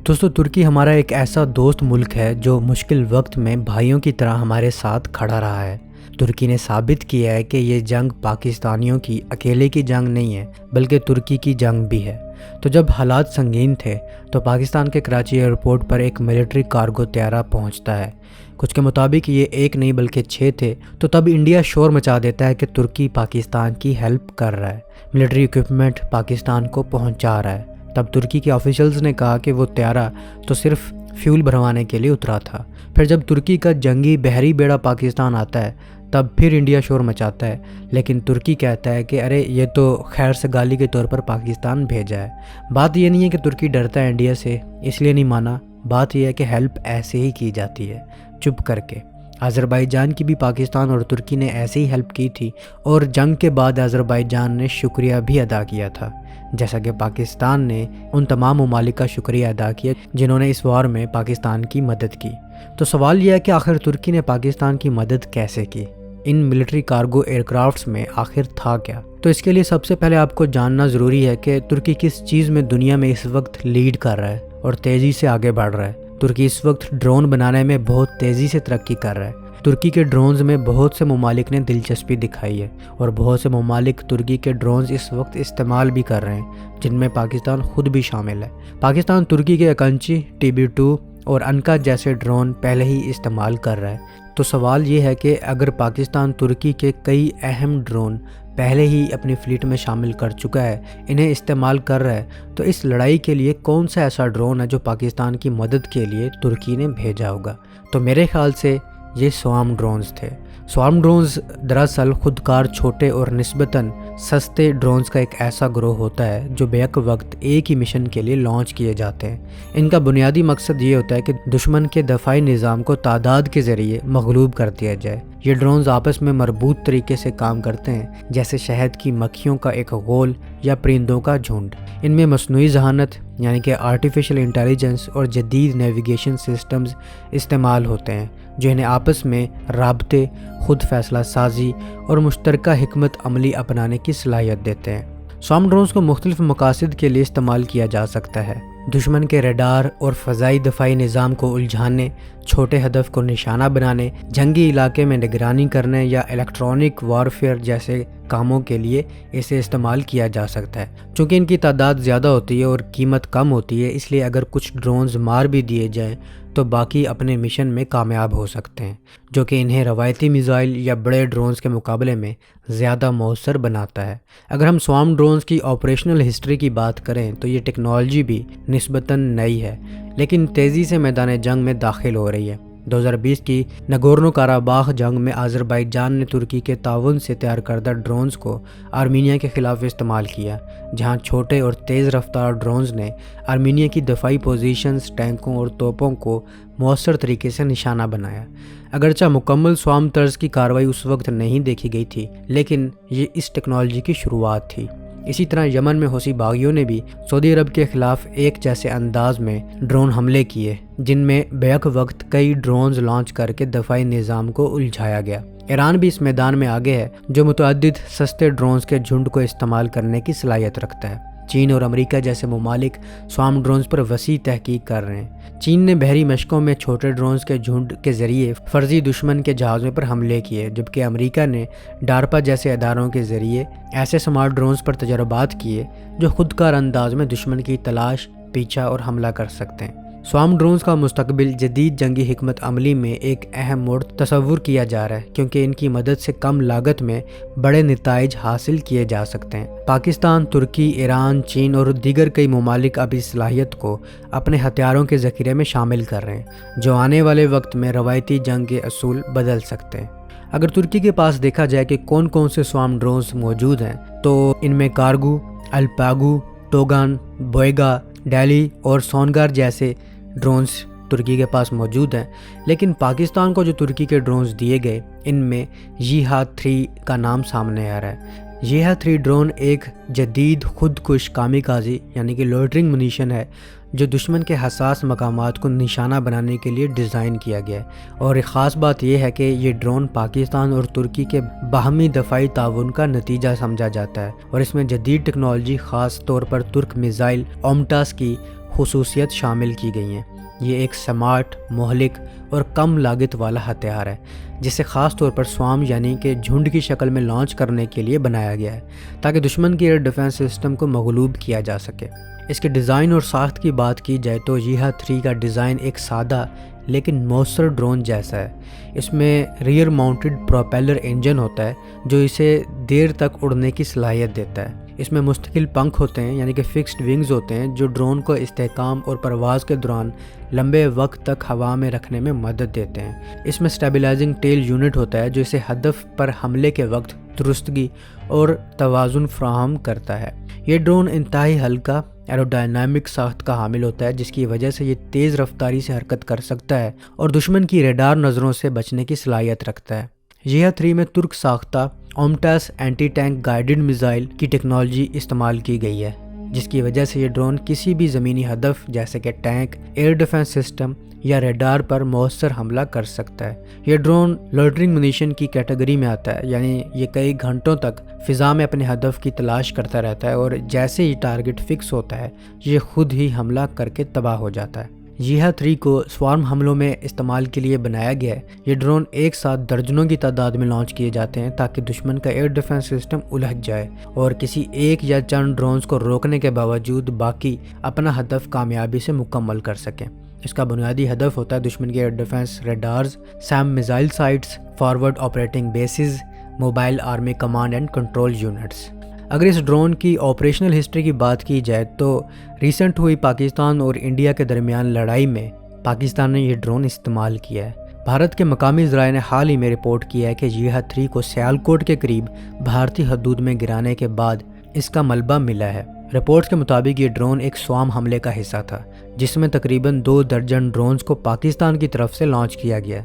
دوستو ترکی ہمارا ایک ایسا دوست ملک ہے جو مشکل وقت میں بھائیوں کی طرح ہمارے ساتھ کھڑا رہا ہے۔ ترکی نے ثابت کیا ہے کہ یہ جنگ پاکستانیوں کی اکیلے کی جنگ نہیں ہے بلکہ ترکی کی جنگ بھی ہے۔ تو جب حالات سنگین تھے تو پاکستان کے کراچی ایئرپورٹ پر ایک ملٹری کارگو طیارہ پہنچتا ہے۔ کچھ کے مطابق یہ ایک نہیں بلکہ 6 تھے۔ تو تب انڈیا شور مچا دیتا ہے کہ ترکی پاکستان کی ہیلپ کر رہا ہے، ملٹری اکوپمنٹ پاکستان کو پہنچا رہا ہے۔ تب ترکی کے آفیشلز نے کہا کہ وہ طیارہ تو صرف فیول بھروانے کے لیے اترا تھا۔ پھر جب ترکی کا جنگی بحری بیڑا پاکستان آتا ہے تب پھر انڈیا شور مچاتا ہے، لیکن ترکی کہتا ہے کہ ارے یہ تو خیر سگالی کے طور پر پاکستان بھیجا ہے۔ بات یہ نہیں ہے کہ ترکی ڈرتا ہے انڈیا سے اس لیے نہیں مانا، بات یہ ہے کہ ہیلپ ایسے ہی کی جاتی ہے چپ کر کے۔ آذربائیجان کی بھی پاکستان اور ترکی نے ایسے ہی ہیلپ کی تھی اور جنگ کے بعد آذربائیجان نے شکریہ بھی ادا کیا تھا، جیسا کہ پاکستان نے ان تمام ممالک کا شکریہ ادا کیا جنہوں نے اس وار میں پاکستان کی مدد کی۔ تو سوال یہ ہے کہ آخر ترکی نے پاکستان کی مدد کیسے کی؟ In military cargo year crafts میں آخر تھا کیا؟ تو اس کے لیے سب سے پہلے آپ کو جاننا ضروری ہے کہ ترکی کس چیز میں دنیا میں اس وقت لیڈ کر رہا ہے اور تیزی سے آگے بڑھ رہا ہے۔ ترکی اس وقت ڈرون بنانے میں بہت تیزی سے ترقی کر رہا ہے۔ ترکی کے ڈرونز میں بہت سے ممالک نے دلچسپی دکھائی ہے اور بہت سے ممالک ترکی کے ڈرونز اس وقت استعمال بھی کر رہے ہیں، جن میں پاکستان خود بھی شامل ہے۔ پاکستان ترکی کے اکنچی، TB2 اور انکا جیسے ڈرون پہلے ہی استعمال کر رہا ہے۔ تو سوال یہ ہے کہ اگر پاکستان ترکی کے کئی اہم ڈرون پہلے ہی اپنی فلیٹ میں شامل کر چکا ہے، انہیں استعمال کر رہا ہے، تو اس لڑائی کے لیے کون سا ایسا ڈرون ہے جو پاکستان کی مدد کے لیے ترکی نے بھیجا ہوگا؟ تو میرے خیال سے یہ سوارم ڈرونز تھے۔ سوارم ڈرونز دراصل خودکار چھوٹے اور نسبتاً سستے ڈرونز کا ایک ایسا گروہ ہوتا ہے جو بیک وقت ایک ہی مشن کے لیے لانچ کیے جاتے ہیں۔ ان کا بنیادی مقصد یہ ہوتا ہے کہ دشمن کے دفاعی نظام کو تعداد کے ذریعے مغلوب کر دیا جائے۔ یہ ڈرونز آپس میں مربوط طریقے سے کام کرتے ہیں، جیسے شہد کی مکھیوں کا ایک غول یا پرندوں کا جھنڈ۔ ان میں مصنوعی ذہانت یعنی کہ آرٹیفیشل انٹیلیجنس اور جدید نیویگیشن سسٹمز استعمال ہوتے ہیں جو انہیں آپس میں رابطے، خود فیصلہ سازی اور مشترکہ حکمت عملی اپنانے کی صلاحیت دیتے ہیں۔ سوارم ڈرونز کو مختلف مقاصد کے لیے استعمال کیا جا سکتا ہے۔ دشمن کے ریڈار اور فضائی دفاعی نظام کو الجھانے، چھوٹے ہدف کو نشانہ بنانے، جنگی علاقے میں نگرانی کرنے یا الیکٹرانک وارفیئر جیسے کاموں کے لیے اسے استعمال کیا جا سکتا ہے۔ چونکہ ان کی تعداد زیادہ ہوتی ہے اور قیمت کم ہوتی ہے، اس لیے اگر کچھ ڈرونز مار بھی دیے جائیں تو باقی اپنے مشن میں کامیاب ہو سکتے ہیں، جو کہ انہیں روایتی میزائل یا بڑے ڈرونز کے مقابلے میں زیادہ مؤثر بناتا ہے۔ اگر ہم سوارم ڈرونز کی آپریشنل ہسٹری کی بات کریں تو یہ ٹیکنالوجی بھی نسبتاً نئی ہے، لیکن تیزی سے میدان جنگ میں داخل ہو رہی ہے۔ 2020 کی نگورنو کاراباخ جنگ میں آذربائیجان نے ترکی کے تعاون سے تیار کردہ ڈرونز کو آرمینیا کے خلاف استعمال کیا، جہاں چھوٹے اور تیز رفتار ڈرونز نے آرمینیا کی دفاعی پوزیشنز، ٹینکوں اور توپوں کو مؤثر طریقے سے نشانہ بنایا۔ اگرچہ مکمل سوارم طرز کی کارروائی اس وقت نہیں دیکھی گئی تھی، لیکن یہ اس ٹیکنالوجی کی شروعات تھی۔ اسی طرح یمن میں حوثی باغیوں نے بھی سعودی عرب کے خلاف ایک جیسے انداز میں ڈرون حملے کیے، جن میں بیک وقت کئی ڈرونز لانچ کر کے دفاعی نظام کو الجھایا گیا۔ ایران بھی اس میدان میں آگے ہے، جو متعدد سستے ڈرونز کے جھنڈ کو استعمال کرنے کی صلاحیت رکھتا ہے۔ چین اور امریکہ جیسے ممالک سوارم ڈرونز پر وسیع تحقیق کر رہے ہیں۔ چین نے بحری مشقوں میں چھوٹے ڈرونز کے جھنڈ کے ذریعے فرضی دشمن کے جہازوں پر حملے کیے، جبکہ امریکہ نے ڈارپا جیسے اداروں کے ذریعے ایسے سمارٹ ڈرونز پر تجربات کیے جو خود کار انداز میں دشمن کی تلاش، پیچھا اور حملہ کر سکتے ہیں۔ سوارم ڈرونز کا مستقبل جدید جنگی حکمت عملی میں ایک اہم موڑ تصور کیا جا رہا ہے، کیونکہ ان کی مدد سے کم لاگت میں بڑے نتائج حاصل کیے جا سکتے ہیں۔ پاکستان، ترکی، ایران، چین اور دیگر کئی ممالک اب اس صلاحیت کو اپنے ہتھیاروں کے ذخیرے میں شامل کر رہے ہیں، جو آنے والے وقت میں روایتی جنگ کے اصول بدل سکتے ہیں۔ اگر ترکی کے پاس دیکھا جائے کہ کون کون سے سوارم ڈرونز موجود ہیں تو ان میں کارگو، الپاگو، ٹوگان، بوئیگا، ڈیلی اور سونگار جیسے ڈرونز ترکی کے پاس موجود ہیں، لیکن پاکستان کو جو ترکی کے ڈرونز دیے گئے ان میں YH-3 کا نام سامنے آ رہا ہے۔ YH-3 ڈرون ایک جدید خودکش کامیکازی یعنی کہ لوٹرنگ منیشن ہے جو دشمن کے حساس مقامات کو نشانہ بنانے کے لیے ڈیزائن کیا گیا ہے، اور ایک خاص بات یہ ہے کہ یہ ڈرون پاکستان اور ترکی کے باہمی دفاعی تعاون کا نتیجہ سمجھا جاتا ہے، اور اس میں جدید ٹیکنالوجی خاص طور پر ترک میزائل اومٹاس کی خصوصیت شامل کی گئی ہیں۔ یہ ایک سمارٹ، مہلک اور کم لاگت والا ہتھیار ہے جسے خاص طور پر سوام یعنی کہ جھنڈ کی شکل میں لانچ کرنے کے لیے بنایا گیا ہے تاکہ دشمن کے ایئر ڈیفنس سسٹم کو مغلوب کیا جا سکے۔ اس کے ڈیزائن اور ساخت کی بات کی جائے تو جہاد 3 کا ڈیزائن ایک سادہ لیکن مؤثر ڈرون جیسا ہے۔ اس میں ریئر ماؤنٹڈ پروپیلر انجن ہوتا ہے جو اسے دیر تک اڑنے کی صلاحیت دیتا ہے۔ اس میں مستقل پنکھ ہوتے ہیں یعنی کہ فکسڈ ونگز ہوتے ہیں جو ڈرون کو استحکام اور پرواز کے دوران لمبے وقت تک ہوا میں رکھنے میں مدد دیتے ہیں۔ اس میں سٹیبلائزنگ ٹیل یونٹ ہوتا ہے جو اسے ہدف پر حملے کے وقت درستگی اور توازن فراہم کرتا ہے۔ یہ ڈرون انتہائی ہلکا ایروڈائنامک ساخت کا حامل ہوتا ہے جس کی وجہ سے یہ تیز رفتاری سے حرکت کر سکتا ہے اور دشمن کی ریڈار نظروں سے بچنے کی صلاحیت رکھتا ہے۔ جہاد 3 میں ترک ساختہ اومٹاس اینٹی ٹینک گائیڈڈ میزائل کی ٹیکنالوجی استعمال کی گئی ہے جس کی وجہ سے یہ ڈرون کسی بھی زمینی ہدف جیسے کہ ٹینک، ایئر ڈیفنس سسٹم یا ریڈار پر مؤثر حملہ کر سکتا ہے۔ یہ ڈرون لوٹرنگ منیشن کی کیٹیگری میں آتا ہے، یعنی یہ کئی گھنٹوں تک فضا میں اپنے ہدف کی تلاش کرتا رہتا ہے اور جیسے ہی ٹارگٹ فکس ہوتا ہے یہ خود ہی حملہ کر کے تباہ ہو جاتا ہے۔ جہاد 3 کو سوارم حملوں میں استعمال کے لیے بنایا گیا ہے۔ یہ ڈرون ایک ساتھ درجنوں کی تعداد میں لانچ کیے جاتے ہیں تاکہ دشمن کا ایئر ڈیفنس سسٹم الجھ جائے اور کسی ایک یا چند ڈرونز کو روکنے کے باوجود باقی اپنا ہدف کامیابی سے مکمل کر سکیں۔ اس کا بنیادی ہدف ہوتا ہے دشمن کے air defence radars, SAM missile sites, forward operating bases, mobile army command and control units. اگر اس ڈرون کی آپریشنل ہسٹری کی بات کی جائے تو ریسنٹ ہوئی پاکستان اور انڈیا کے درمیان لڑائی میں پاکستان نے یہ ڈرون استعمال کیا ہے۔ بھارت کے مقامی ذرائع نے حال ہی میں رپورٹ کیا ہے کہ جہاد 3 کو سیالکوٹ کے قریب بھارتی حدود میں گرانے کے بعد اس کا ملبہ ملا ہے۔ رپورٹس کے مطابق یہ ڈرون ایک سوام حملے کا حصہ تھا جس میں تقریباً 2 درجن ڈرونز کو پاکستان کی طرف سے لانچ کیا گیا۔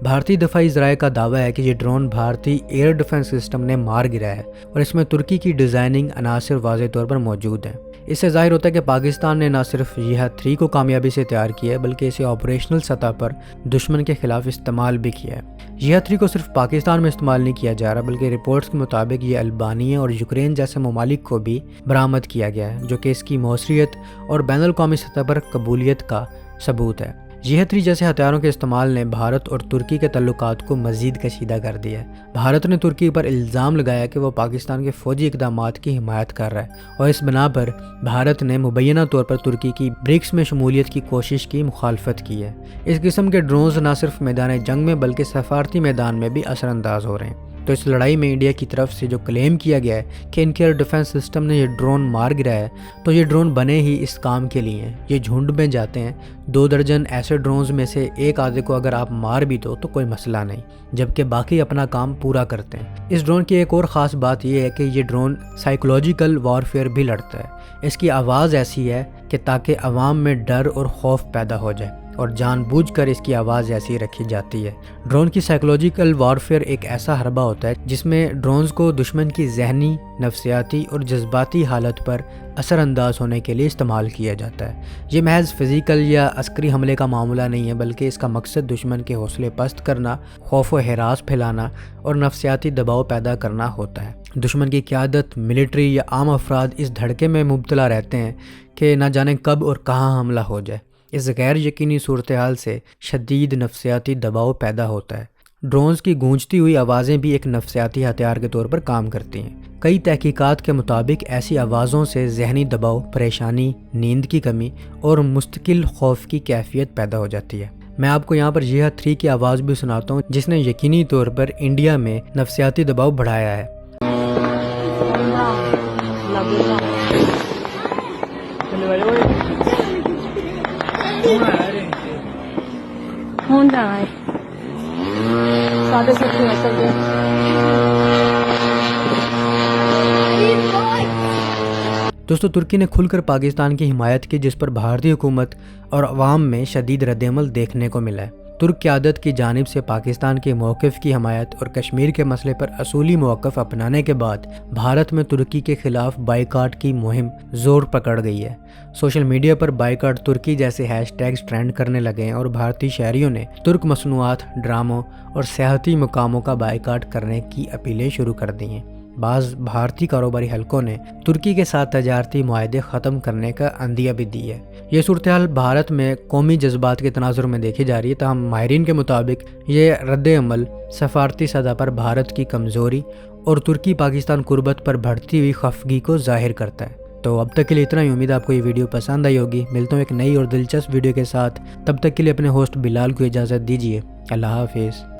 بھارتی دفاعی ذرائع کا دعویٰ ہے کہ یہ ڈرون بھارتی ایئر ڈیفنس سسٹم نے مار گرایا ہے اور اس میں ترکی کی ڈیزائننگ عناصر واضح طور پر موجود ہیں۔ اس سے ظاہر ہوتا ہے کہ پاکستان نے نہ صرف جہاد 3 کو کامیابی سے تیار کیا ہے بلکہ اسے آپریشنل سطح پر دشمن کے خلاف استعمال بھی کیا ہے۔ جہاد 3 کو صرف پاکستان میں استعمال نہیں کیا جا رہا بلکہ رپورٹس کے مطابق یہ البانیہ اور یوکرین جیسے ممالک کو بھی برآمد کیا گیا ہے جو کہ اس کی موثریت اور بین الاقوامی سطح پر قبولیت کا ثبوت ہے۔ جہاد 3 جیسے ہتھیاروں کے استعمال نے بھارت اور ترکی کے تعلقات کو مزید کشیدہ کر دیا ہے۔ بھارت نے ترکی پر الزام لگایا کہ وہ پاکستان کے فوجی اقدامات کی حمایت کر رہا ہے اور اس بنا پر بھارت نے مبینہ طور پر ترکی کی برکس میں شمولیت کی کوشش کی مخالفت کی ہے۔ اس قسم کے ڈرونز نہ صرف میدان جنگ میں بلکہ سفارتی میدان میں بھی اثر انداز ہو رہے ہیں۔ تو اس لڑائی میں انڈیا کی طرف سے جو کلیم کیا گیا ہے کہ ان کے ایئر ڈیفنس سسٹم نے یہ ڈرون مار گرایا ہے تو یہ ڈرون بنے ہی اس کام کے لیے ہیں۔ یہ جھنڈ میں جاتے ہیں، 2 درجن ایسے ڈرونز میں سے ایک آدھے کو اگر آپ مار بھی دو تو کوئی مسئلہ نہیں، جبکہ باقی اپنا کام پورا کرتے ہیں۔ اس ڈرون کی ایک اور خاص بات یہ ہے کہ یہ ڈرون سائیکولوجیکل وارفیئر بھی لڑتا ہے۔ اس کی آواز ایسی ہے کہ تاکہ عوام میں ڈر اور خوف پیدا ہو جائے اور جان بوجھ کر اس کی آواز ایسی رکھی جاتی ہے۔ ڈرون کی سائیکولوجیکل وارفیئر ایک ایسا حربہ ہوتا ہے جس میں ڈرونز کو دشمن کی ذہنی، نفسیاتی اور جذباتی حالت پر اثر انداز ہونے کے لیے استعمال کیا جاتا ہے۔ یہ محض فزیکل یا عسکری حملے کا معاملہ نہیں ہے بلکہ اس کا مقصد دشمن کے حوصلے پست کرنا، خوف و ہراس پھیلانا اور نفسیاتی دباؤ پیدا کرنا ہوتا ہے۔ دشمن کی قیادت، ملٹری یا عام افراد اس دھڑکے میں مبتلا رہتے ہیں کہ نہ جانے کب اور کہاں حملہ ہو جائے۔ اس غیر یقینی صورتحال سے شدید نفسیاتی دباؤ پیدا ہوتا ہے۔ ڈرونز کی گونجتی ہوئی آوازیں بھی ایک نفسیاتی ہتھیار کے طور پر کام کرتی ہیں۔ کئی تحقیقات کے مطابق ایسی آوازوں سے ذہنی دباؤ، پریشانی، نیند کی کمی اور مستقل خوف کی کیفیت پیدا ہو جاتی ہے۔ میں آپ کو یہاں پر جہاد 3 کی آواز بھی سناتا ہوں جس نے یقینی طور پر انڈیا میں نفسیاتی دباؤ بڑھایا ہے۔ دوستو، ترکی نے کھل کر پاکستان کی حمایت کی جس پر بھارتی حکومت اور عوام میں شدید رد عمل دیکھنے کو ملا ہے۔ ترک قیادت کی جانب سے پاکستان کے موقف کی حمایت اور کشمیر کے مسئلے پر اصولی موقف اپنانے کے بعد بھارت میں ترکی کے خلاف بائیکاٹ کی مہم زور پکڑ گئی ہے۔ سوشل میڈیا پر بائیکاٹ ترکی جیسے ہیش ٹیگز ٹرینڈ کرنے لگے ہیں اور بھارتی شہریوں نے ترک مصنوعات، ڈراموں اور سیاحتی مقاموں کا بائیکاٹ کرنے کی اپیلیں شروع کر دی ہیں۔ بعض بھارتی کاروباری حلقوں نے ترکی کے ساتھ تجارتی معاہدے ختم کرنے کا عندیہ بھی دی ہے۔ یہ صورتحال بھارت میں قومی جذبات کے تناظر میں دیکھی جا رہی ہے، تاہم ماہرین کے مطابق یہ رد عمل سفارتی سطح پر بھارت کی کمزوری اور ترکی پاکستان قربت پر بڑھتی ہوئی خفگی کو ظاہر کرتا ہے۔ تو اب تک کے لیے اتنا ہی، امید آپ کو یہ ویڈیو پسند آئی ہوگی۔ ملتا ہوں ایک نئی اور دلچسپ ویڈیو کے ساتھ، تب تک کے لیے اپنے ہوسٹ بلال کو اجازت دیجیے۔ اللہ حافظ۔